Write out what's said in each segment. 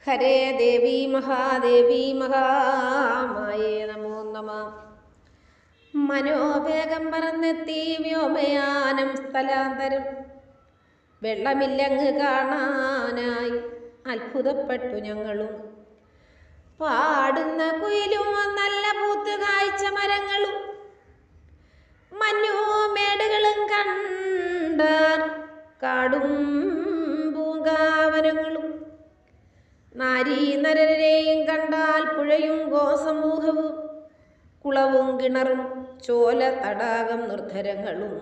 ഹരേ ദേവി മഹാദേവി മഹാമായേ നമോ നമ. മനോവേഗം പറന്നെത്തി വ്യോമയാനം സ്ഥലാന്തരം. വെള്ളമില്ലങ്ങ് കാണാനായി അത്ഭുതപ്പെട്ടു ഞങ്ങളും. പാടുന്ന കുയിലും നല്ല പൂത്ത് കായ്ച്ച മരങ്ങളും മഞ്ഞുമേടുകളും കണ്ടാർ കാടും പൂങ്കാവനങ്ങളും. നാരീനരരെയും കണ്ടാൽ പുഴയും ഗോസമൂഹവും കുളവും കിണറും ചോല തടാകം നിർദ്ധരങ്ങളും.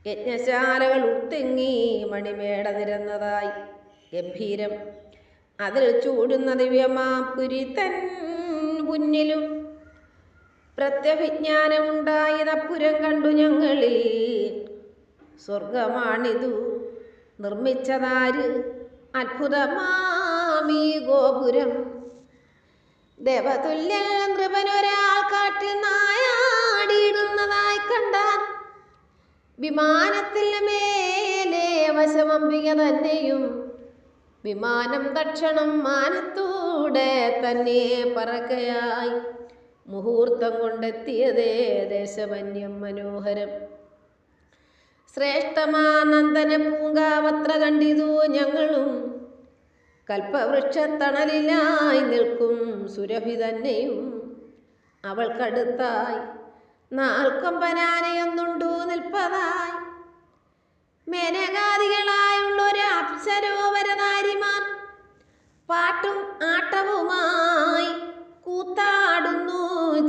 യജ്ഞശാലകൾ ഉത്തെങ്ങി മണിമേട നിരന്നതായി ഗംഭീരം. അതിൽ ചൂടുന്ന ദിവ്യമാപുരി തൻ മുന്നിലും പ്രത്യഭിജ്ഞാനമുണ്ടായതപ്പുരം കണ്ടു ഞങ്ങളിൽ. സ്വർഗമാണിതു നിർമ്മിച്ചതാര്, അത്ഭുതമാമീ ഗോപുരം. ദേവതുല്യ നൃപനൊരാൾ കാട്ടിൽ നായാടിയിടുന്നതായി കണ്ടാൽ വിമാനത്തിൽ മേലെ വശമമ്പിക തന്നെയും. വിമാനം തക്ഷണം മാനത്തൂടെ തന്നെ പറക്കയായി. മുഹൂർത്തം കൊണ്ടെത്തിയതേ ദേശമന്യം മനോഹരം. ശ്രേഷ്ഠമാനന്ദന പൂങ്കാവത്ര കണ്ടിതു ഞങ്ങളും. കൽപ്പവൃക്ഷത്തണലിലായി നിൽക്കും സുരഭി തന്നെയും. അവൾക്കടുത്തായി നാൽക്കൊമ്പനാനയൊന്നുണ്ടു നിൽപ്പതായി. മേനകാദികളായുള്ളൊരു അപ്സരോവരനാരിമാർ പാട്ടും ആട്ടവുമായി കൂത്താടുന്നു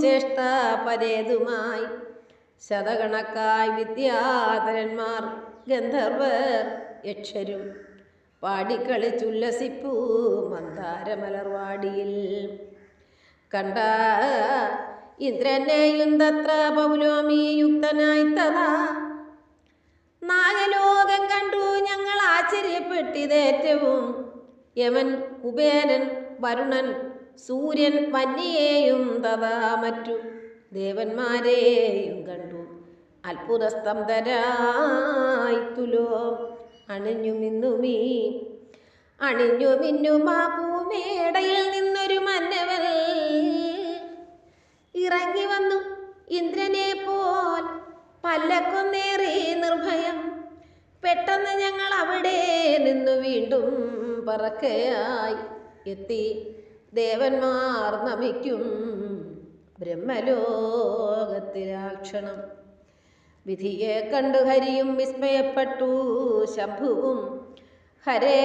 ചേഷ്ട പരേതുമായി. ശതകണക്കായി വിദ്യാധരന്മാർ ഗന്ധർവർ യക്ഷരും പാടിക്കളിച്ചുല്ലസിപ്പൂ മന്ദാരമലർവാടിയിൽ. കണ്ട ഇന്ദ്രനെയും തത്ര പൗലോമി യുക്തനായി തഥാ. നാഗലോകം കണ്ടു ഞങ്ങൾ ആശ്ചര്യപ്പെട്ടിതേറ്റവും. യമൻ കുബേരൻ വരുണൻ സൂര്യൻ വന്യയെയും തഥാ മറ്റു ദേവന്മാരെയും കണ്ടു. അത്ഭുതസ്തംഭരായി തുലോം അണിഞ്ഞു മിന്നുമാ ഭൂമിയിടയിൽ നിന്നൊരു മന്നവൻ ഇറങ്ങി വന്നു. ഇന്ദ്രനെ പോൽ പല്ലക്കൊന്നേറി നിർഭയം. പെട്ടെന്ന് ഞങ്ങൾ അവിടെ നിന്നു വീണ്ടും പറക്കയായി എത്തി. ദേവന്മാർ നമിക്കും ബ്രഹ്മലോകത്തിലാക്ഷണം. വിധിയെ കണ്ടു ഹരിയും വിസ്മയപ്പെട്ടു ശംഭുവും. ഹരേ